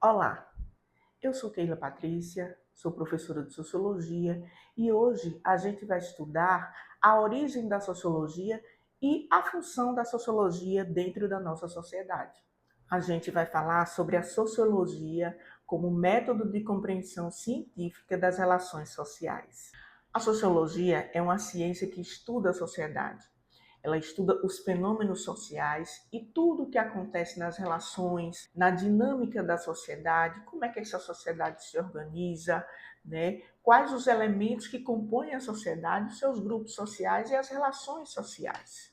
Olá, eu sou Keila Patrícia, sou professora de Sociologia e hoje a gente vai estudar a origem da Sociologia e a função da Sociologia dentro da nossa sociedade. A gente vai falar sobre a Sociologia como método de compreensão científica das relações sociais. A Sociologia é uma ciência que estuda a sociedade. Ela estuda os fenômenos sociais e tudo o que acontece nas relações, na dinâmica da sociedade, como é que essa sociedade se organiza, né? Quais os elementos que compõem a sociedade, os seus grupos sociais e as relações sociais.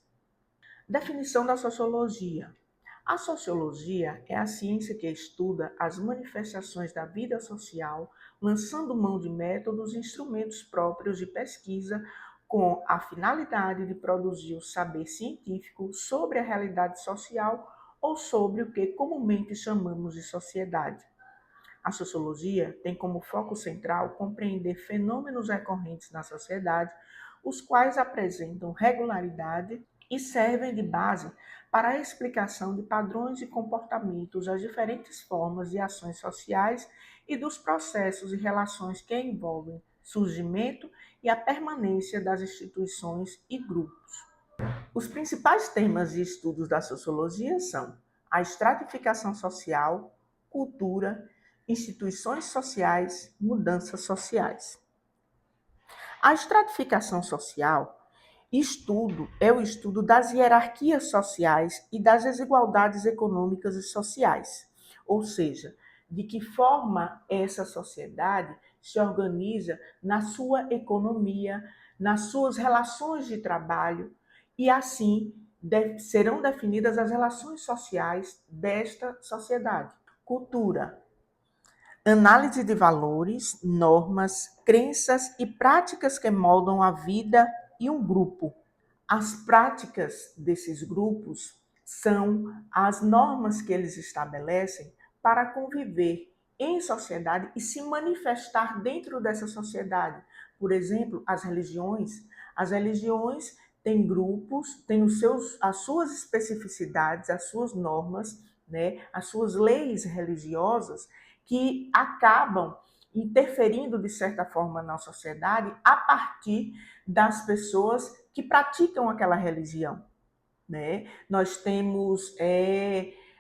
Definição da sociologia. A sociologia é a ciência que estuda as manifestações da vida social, lançando mão de métodos e instrumentos próprios de pesquisa com a finalidade de produzir o saber científico sobre a realidade social ou sobre o que comumente chamamos de sociedade. A sociologia tem como foco central compreender fenômenos recorrentes na sociedade, os quais apresentam regularidade e servem de base para a explicação de padrões de comportamentos, das diferentes formas de ações sociais e dos processos e relações que envolvem surgimento e a permanência das instituições e grupos. Os principais temas de estudos da sociologia são a estratificação social, cultura, instituições sociais, mudanças sociais. A estratificação social é o estudo das hierarquias sociais e das desigualdades econômicas e sociais, ou seja, de que forma essa sociedade se organiza na sua economia, nas suas relações de trabalho, e assim serão definidas as relações sociais desta sociedade. Cultura: análise de valores, normas, crenças e práticas que moldam a vida e um grupo. As práticas desses grupos são as normas que eles estabelecem para conviver em sociedade e se manifestar dentro dessa sociedade. Por exemplo, as religiões. As religiões têm grupos, têm as suas especificidades, as suas normas, né, as suas leis religiosas que acabam interferindo de certa forma na sociedade a partir das pessoas que praticam aquela religião, né? Nós temos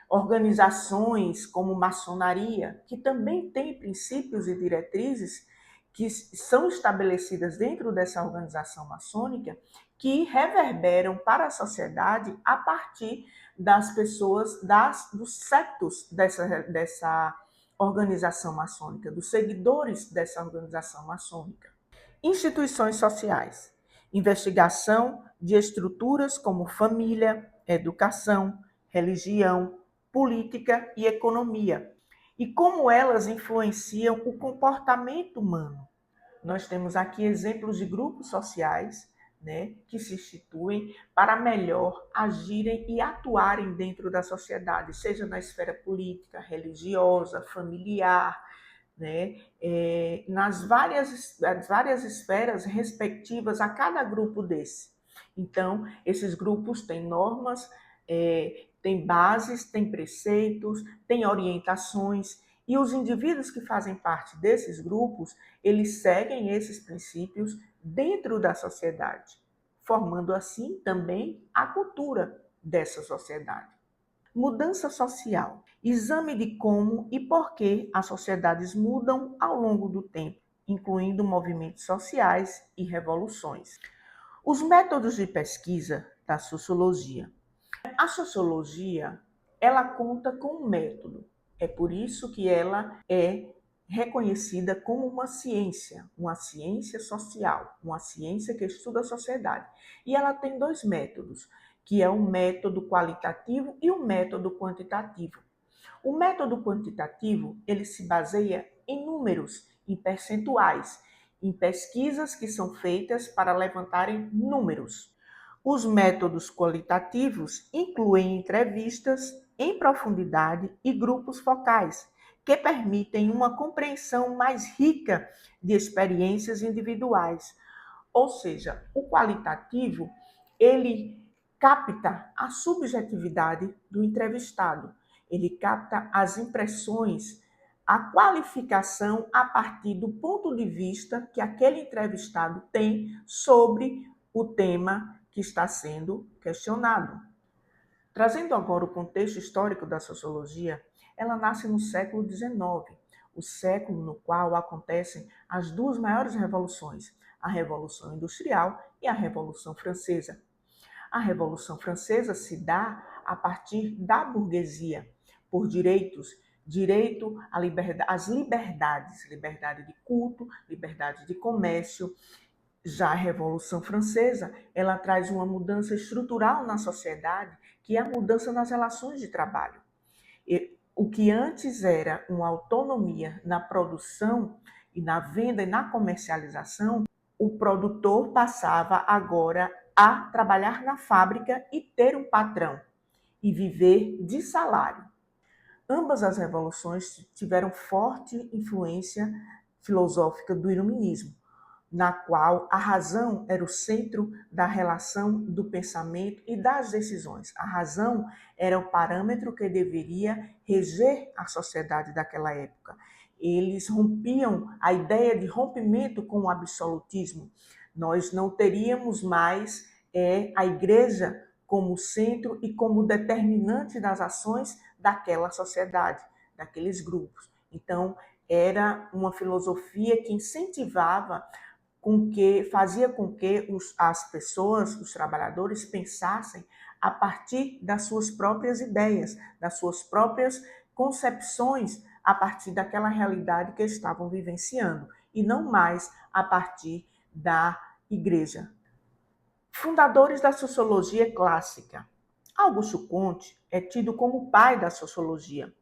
organizações como maçonaria, que também tem princípios e diretrizes que são estabelecidas dentro dessa organização maçônica, que reverberam para a sociedade a partir das pessoas, dos sectos dessa organização maçônica, dos seguidores dessa organização maçônica. Instituições sociais. Investigação de estruturas como família, educação, religião, política e economia. E como elas influenciam o comportamento humano. Nós temos aqui exemplos de grupos sociais, né, que se instituem para melhor agirem e atuarem dentro da sociedade, seja na esfera política, religiosa, familiar, né, nas várias esferas respectivas a cada grupo desse. Então, esses grupos têm normas, têm bases, têm preceitos, têm orientações, e os indivíduos que fazem parte desses grupos, eles seguem esses princípios dentro da sociedade, formando assim também a cultura dessa sociedade. Mudança social. Exame de como e por que as sociedades mudam ao longo do tempo, incluindo movimentos sociais e revoluções. Os métodos de pesquisa da sociologia. A sociologia, ela conta com um método. É por isso que ela é reconhecida como uma ciência social, uma ciência que estuda a sociedade. E ela tem dois métodos, que é o método qualitativo e o método quantitativo. O método quantitativo, ele se baseia em números, em percentuais, em pesquisas que são feitas para levantarem números. Os métodos qualitativos incluem entrevistas em profundidade e grupos focais, que permitem uma compreensão mais rica de experiências individuais. Ou seja, o qualitativo, ele capta a subjetividade do entrevistado, ele capta as impressões a qualificação a partir do ponto de vista que aquele entrevistado tem sobre o tema que está sendo questionado. Trazendo agora o contexto histórico da sociologia, ela nasce no século XIX, o século no qual acontecem as duas maiores revoluções, a Revolução Industrial e a Revolução Francesa. A Revolução Francesa se dá a partir da burguesia, por direito às liberdades, liberdade de culto, liberdade de comércio. Já a Revolução Francesa, ela traz uma mudança estrutural na sociedade, que é a mudança nas relações de trabalho. O que antes era uma autonomia na produção e na venda e na comercialização, o produtor passava agora a trabalhar na fábrica e ter um patrão e viver de salário. Ambas as revoluções tiveram forte influência filosófica do iluminismo, na qual a razão era o centro da relação do pensamento e das decisões. A razão era o parâmetro que deveria reger a sociedade daquela época. Eles rompiam a ideia de rompimento com o absolutismo. Nós não teríamos mais a igreja como centro e como determinante das ações daquela sociedade, daqueles grupos. Então, era uma filosofia que incentivava fazia com que as pessoas, os trabalhadores, pensassem a partir das suas próprias ideias, das suas próprias concepções, a partir daquela realidade que estavam vivenciando, e não mais a partir da igreja. Fundadores da sociologia clássica. Augusto Comte é tido como o pai da sociologia.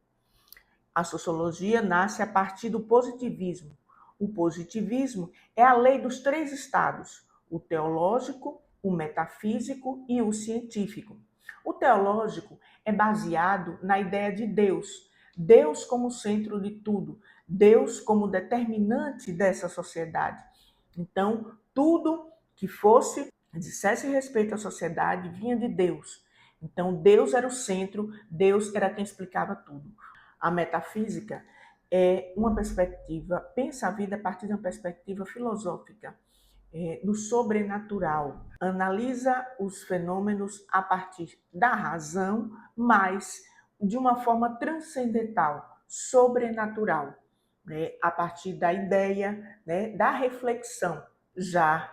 A sociologia nasce a partir do positivismo. O positivismo é a lei dos três estados: o teológico, o metafísico e o científico. O teológico é baseado na ideia de Deus, Deus como centro de tudo, Deus como determinante dessa sociedade. Então, tudo que dissesse respeito à sociedade vinha de Deus. Então, Deus era o centro, Deus era quem explicava tudo. A metafísica é uma perspectiva, pensa a vida a partir de uma perspectiva filosófica, do sobrenatural. Analisa os fenômenos a partir da razão, mas de uma forma transcendental, sobrenatural, né? A partir da ideia, né, da reflexão. Já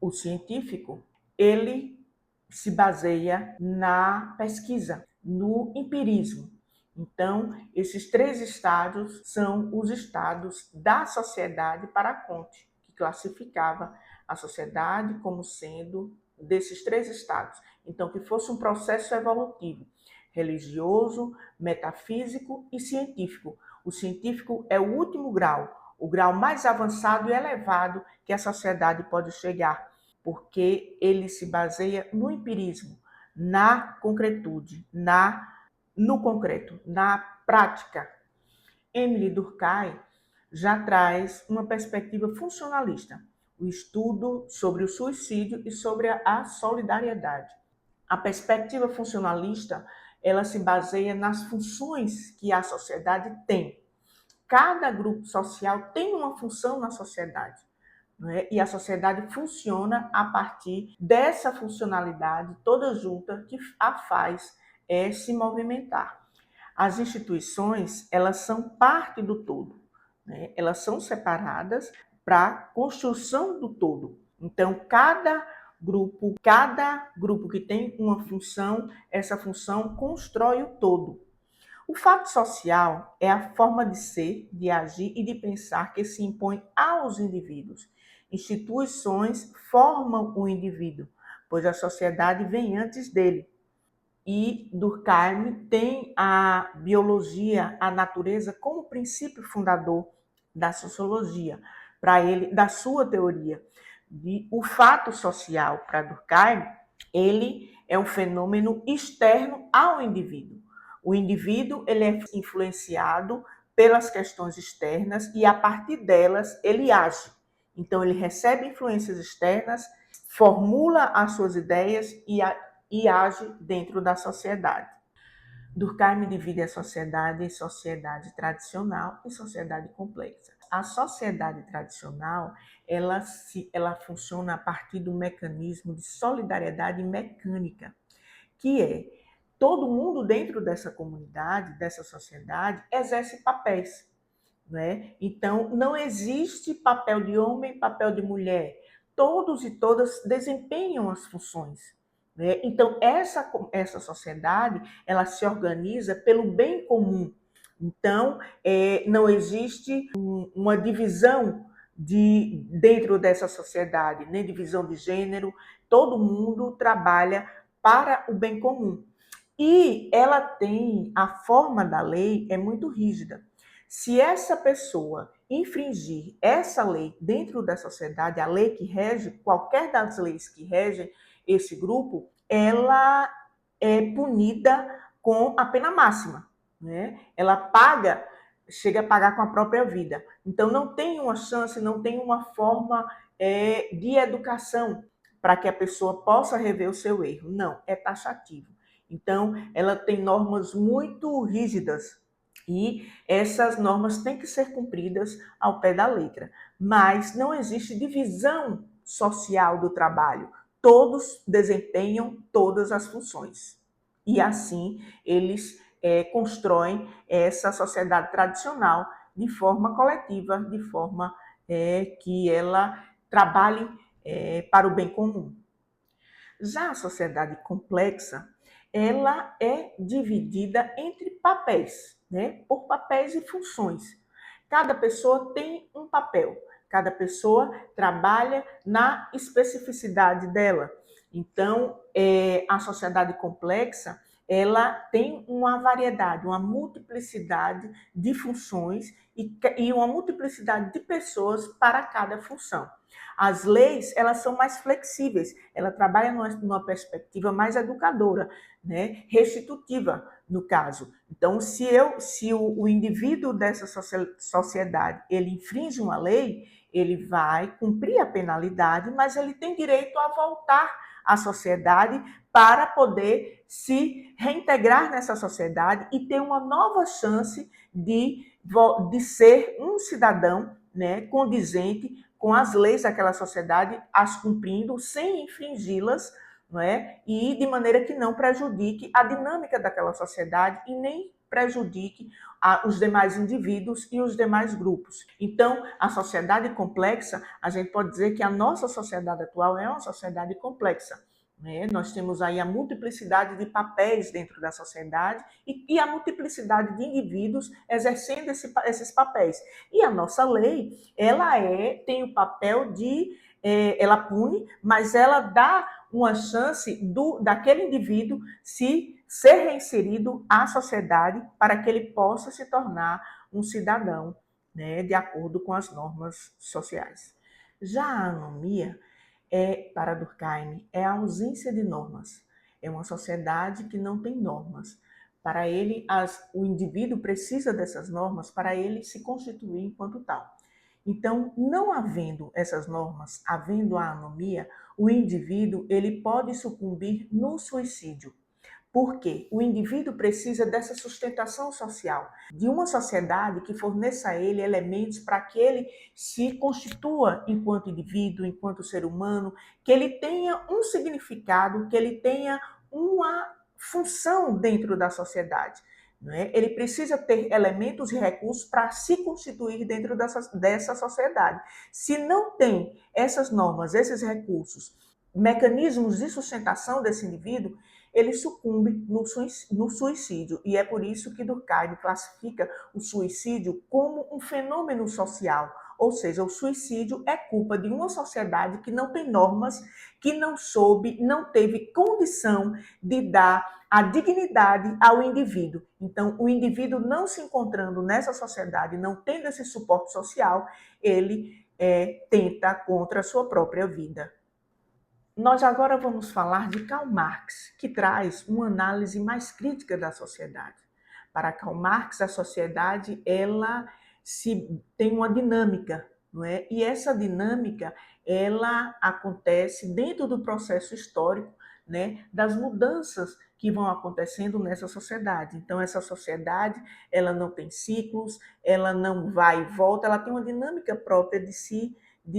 o científico, ele se baseia na pesquisa, no empirismo. Então, esses três estados são os estados da sociedade para Comte, que classificava a sociedade como sendo desses três estados. Então, que fosse um processo evolutivo, religioso, metafísico e científico. O científico é o último grau, o grau mais avançado e elevado que a sociedade pode chegar, porque ele se baseia no empirismo, na concretude, no concreto, na prática. Émile Durkheim já traz uma perspectiva funcionalista, o estudo sobre o suicídio e sobre a solidariedade. A perspectiva funcionalista, ela se baseia nas funções que a sociedade tem. Cada grupo social tem uma função na sociedade, né? E a sociedade funciona a partir dessa funcionalidade toda junta que a faz se movimentar. As instituições, elas são parte do todo, né? Elas são separadas para a construção do todo. Então, cada grupo que tem uma função, essa função constrói o todo. O fato social é a forma de ser, de agir e de pensar que se impõe aos indivíduos. Instituições formam o indivíduo, pois a sociedade vem antes dele. E Durkheim tem a biologia, a natureza, como princípio fundador da sociologia, para ele, da sua teoria. O fato social, para Durkheim, ele é um fenômeno externo ao indivíduo. O indivíduo, ele é influenciado pelas questões externas e a partir delas ele age. Então ele recebe influências externas, formula as suas ideias e age dentro da sociedade. Durkheim divide a sociedade em sociedade tradicional e sociedade complexa. A sociedade tradicional, ela funciona a partir do mecanismo de solidariedade mecânica, que é todo mundo dentro dessa comunidade, dessa sociedade, exerce papéis, né? Então, não existe papel de homem, papel de mulher. Todos e todas desempenham as funções, né? Então, essa sociedade, ela se organiza pelo bem comum. Então, não existe uma divisão dentro dessa sociedade, nem divisão de gênero. Todo mundo trabalha para o bem comum. E ela tem, a forma da lei é muito rígida. Se essa pessoa infringir essa lei dentro da sociedade, a lei que rege, qualquer das leis que regem esse grupo, ela é punida com a pena máxima, né? Ela chega a pagar com a própria vida. Então não tem uma chance, não tem uma forma de educação para que a pessoa possa rever o seu erro. Não, é taxativo. Então, ela tem normas muito rígidas e essas normas têm que ser cumpridas ao pé da letra. Mas não existe divisão social do trabalho. Todos desempenham todas as funções. E assim eles constroem essa sociedade tradicional de forma coletiva, de forma que ela trabalhe para o bem comum. Já a sociedade complexa, ela é dividida entre papéis, né? Por papéis e funções. Cada pessoa tem um papel, cada pessoa trabalha na especificidade dela. Então, a sociedade complexa, ela tem uma variedade, uma multiplicidade de funções e uma multiplicidade de pessoas para cada função. As leis, elas são mais flexíveis, ela trabalha numa perspectiva mais educadora, né? Restitutiva, no caso. Então, se o indivíduo dessa sociedade, ele infringe uma lei, ele vai cumprir a penalidade, mas ele tem direito a voltar à sociedade para poder se reintegrar nessa sociedade e ter uma nova chance de ser um cidadão, né, condizente com as leis daquela sociedade, as cumprindo sem infringi-las, não é? E de maneira que não prejudique a dinâmica daquela sociedade e nem prejudique os demais indivíduos e os demais grupos. Então, a sociedade complexa, a gente pode dizer que a nossa sociedade atual é uma sociedade complexa. Né? Nós temos aí a multiplicidade de papéis dentro da sociedade e a multiplicidade de indivíduos exercendo esses papéis. E a nossa lei, ela tem o papel de, ela pune, mas ela dá uma chance daquele indivíduo ser reinserido à sociedade para que ele possa se tornar um cidadão, né, de acordo com as normas sociais. Já a anomia, para Durkheim, é a ausência de normas. É uma sociedade que não tem normas. Para ele, o indivíduo precisa dessas normas para ele se constituir enquanto tal. Então, não havendo essas normas, havendo a anomia, o indivíduo ele pode sucumbir no suicídio. Porque o indivíduo precisa dessa sustentação social, de uma sociedade que forneça a ele elementos para que ele se constitua enquanto indivíduo, enquanto ser humano, que ele tenha um significado, que ele tenha uma função dentro da sociedade. Não é? Ele precisa ter elementos e recursos para se constituir dentro dessa sociedade. Se não tem essas normas, esses recursos, mecanismos de sustentação desse indivíduo, ele sucumbe no suicídio. E é por isso que Durkheim classifica o suicídio como um fenômeno social. Ou seja, o suicídio é culpa de uma sociedade que não tem normas, que não soube, não teve condição de dar a dignidade ao indivíduo. Então, o indivíduo não se encontrando nessa sociedade, não tendo esse suporte social, ele tenta contra a sua própria vida. Nós agora vamos falar de Karl Marx, que traz uma análise mais crítica da sociedade. Para Karl Marx, a sociedade ela tem uma dinâmica, não é? E essa dinâmica ela acontece dentro do processo histórico, né, das mudanças que vão acontecendo nessa sociedade. Então, essa sociedade, ela não tem ciclos, ela não vai e volta, ela tem uma dinâmica própria de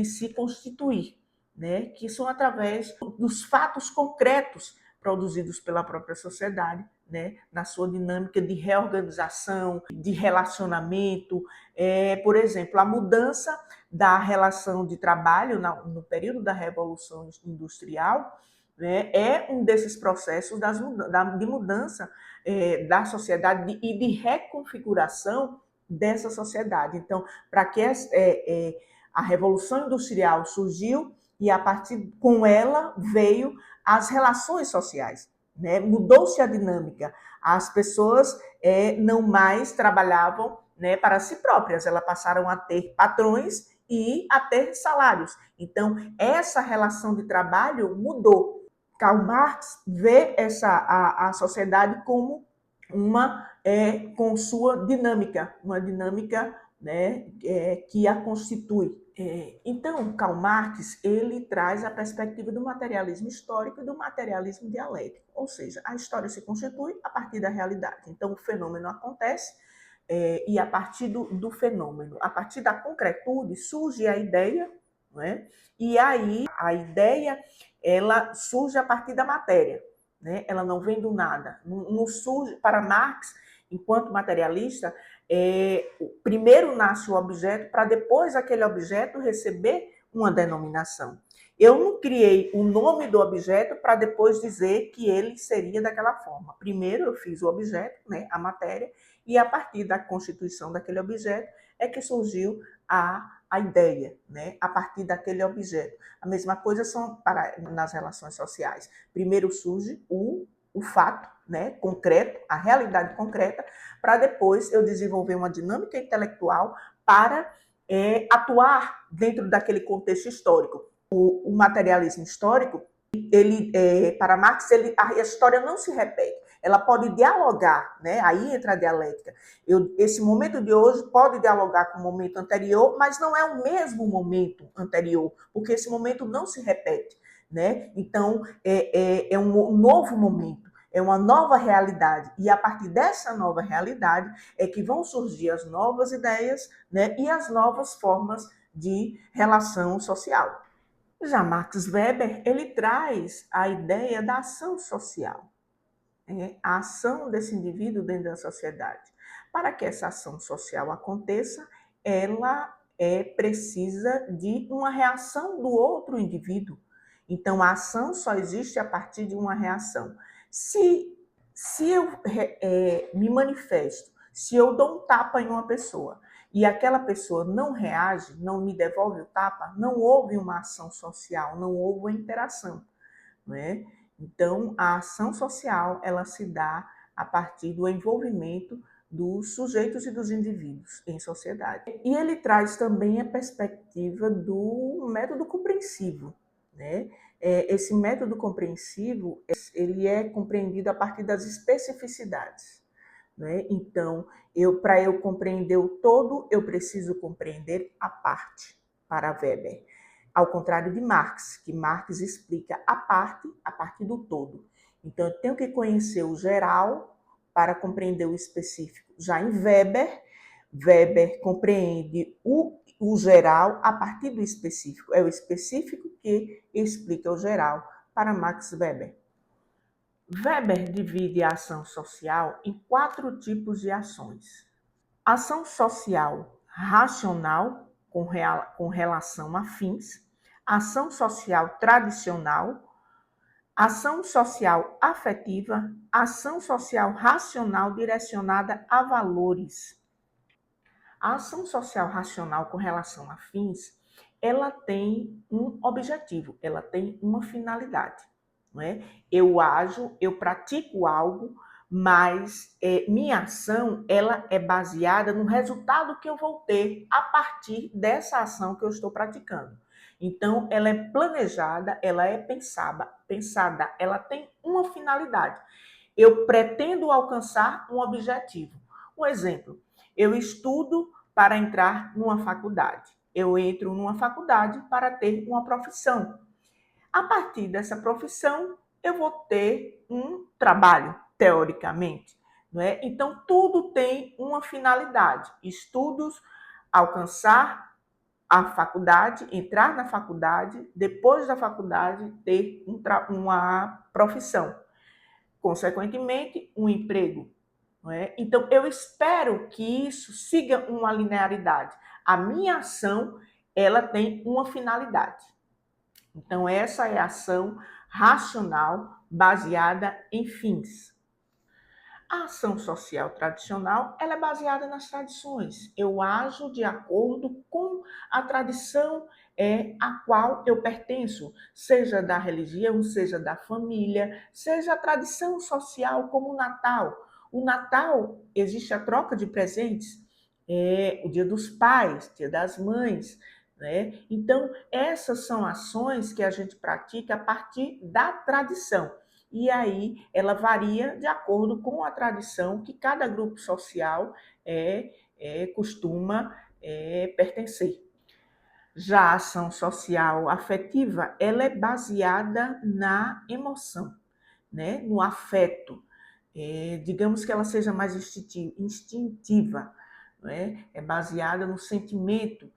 se constituir, né? Que são através dos fatos concretos produzidos pela própria sociedade, né? Na sua dinâmica de reorganização, de relacionamento. Por exemplo, a mudança da relação de trabalho no período da Revolução Industrial, né, é um desses processos de mudança da sociedade e de reconfiguração dessa sociedade. Então, para que a Revolução Industrial surgiu e a partir com ela veio as relações sociais, né? Mudou-se a dinâmica. As pessoas não mais trabalhavam, né, para si próprias, elas passaram a ter patrões e a ter salários. Então, essa relação de trabalho mudou. Karl Marx vê a sociedade como com sua dinâmica, uma dinâmica, né, que a constitui. Então, Karl Marx ele traz a perspectiva do materialismo histórico e do materialismo dialético, ou seja, a história se constitui a partir da realidade. Então, o fenômeno acontece e a partir do fenômeno, a partir da concretude, surge a ideia, né? E aí a ideia ela surge a partir da matéria, né? Ela não vem do nada. Não surge, para Marx, enquanto materialista, primeiro nasce o objeto para depois aquele objeto receber uma denominação. Eu não criei o nome do objeto para depois dizer que ele seria daquela forma. Primeiro eu fiz o objeto, né, a matéria, e a partir da constituição daquele objeto é que surgiu a ideia, né, a partir daquele objeto. A mesma coisa são nas relações sociais. Primeiro surge o fato, né, concreto, a realidade concreta, para depois eu desenvolver uma dinâmica intelectual para atuar dentro daquele contexto histórico. O materialismo histórico, para Marx, a história não se repete. Ela pode dialogar, né? Aí entra a dialética. Esse momento de hoje pode dialogar com o momento anterior, mas não é o mesmo momento anterior, porque esse momento não se repete, né? Então, é um novo momento, é uma nova realidade. E a partir dessa nova realidade é que vão surgir as novas ideias, né? E as novas formas de relação social. Já Max Weber, ele traz a ideia da ação social, a ação desse indivíduo dentro da sociedade. Para que essa ação social aconteça, ela precisa de uma reação do outro indivíduo. Então, a ação só existe a partir de uma reação. Se eu me manifesto, se eu dou um tapa em uma pessoa e aquela pessoa não reage, não me devolve o tapa, não houve uma ação social, não houve uma interação, não é? Então, a ação social, ela se dá a partir do envolvimento dos sujeitos e dos indivíduos em sociedade. E ele traz também a perspectiva do método compreensivo, né? Esse método compreensivo, ele é compreendido a partir das especificidades, né? Então, para eu compreender o todo, eu preciso compreender a parte, para Weber. Ao contrário de Marx, que Marx explica a parte a partir do todo. Então, eu tenho que conhecer o geral para compreender o específico. Já em Weber, Weber compreende o geral a partir do específico. É o específico que explica o geral para Max Weber. Weber divide a ação social em 4 tipos de ações. Ação social racional, com relação a fins, ação social tradicional, ação social afetiva, ação social racional direcionada a valores. A ação social racional com relação a fins, ela tem um objetivo, ela tem uma finalidade. Não é? Eu ajo, eu pratico algo, mas minha ação ela é baseada no resultado que eu vou ter a partir dessa ação que eu estou praticando. Então, ela é planejada, ela é pensada, ela tem uma finalidade. Eu pretendo alcançar um objetivo. Um exemplo, eu estudo para entrar numa faculdade. Eu entro numa faculdade para ter uma profissão. A partir dessa profissão, eu vou ter um trabalho, teoricamente. Não é? Então, tudo tem uma finalidade. Estudos, alcançar a faculdade, entrar na faculdade, depois da faculdade, ter uma profissão. Consequentemente, um emprego. Não é? Então, eu espero que isso siga uma linearidade. A minha ação, ela tem uma finalidade. Então, essa é a ação racional baseada em fins. A ação social tradicional, ela é baseada nas tradições. Eu ajo de acordo com a tradição a qual eu pertenço, seja da religião, seja da família, seja a tradição social como o Natal. O Natal, existe a troca de presentes, o Dia dos Pais, Dia das Mães, né? Então, essas são ações que a gente pratica a partir da tradição. E aí ela varia de acordo com a tradição que cada grupo social costuma pertencer. Já a ação social afetiva, ela é baseada na emoção, né? No afeto. Digamos que ela seja mais instintiva, né? É baseada no sentimento.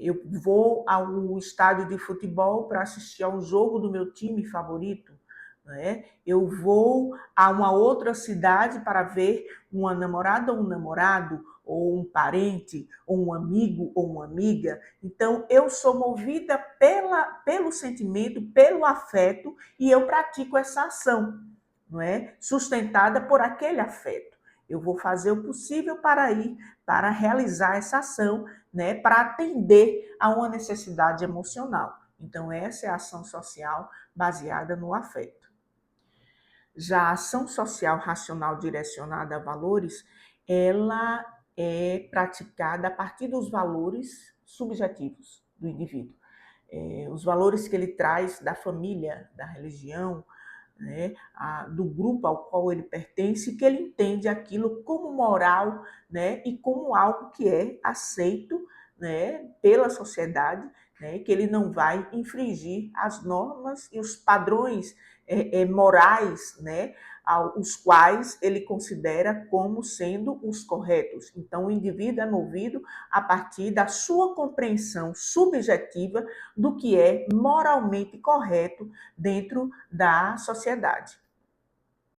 Eu vou ao estádio de futebol para assistir ao jogo do meu time favorito. Né? Eu vou a uma outra cidade para ver uma namorada ou um namorado, ou um parente, ou um amigo ou uma amiga. Então, eu sou movida pelo sentimento, pelo afeto, e eu pratico essa ação, não é? Sustentada por aquele afeto. Eu vou fazer o possível para ir, para realizar essa ação, né? Para atender a uma necessidade emocional. Então, essa é a ação social baseada no afeto. Já a ação social racional direcionada a valores, ela é praticada a partir dos valores subjetivos do indivíduo. Os valores que ele traz da família, da religião, né, do grupo ao qual ele pertence, que ele entende aquilo como moral, né, e como algo que é aceito, né, pela sociedade, né, que ele não vai infringir as normas e os padrões morais, né, os quais ele considera como sendo os corretos. Então, o indivíduo é movido a partir da sua compreensão subjetiva do que é moralmente correto dentro da sociedade.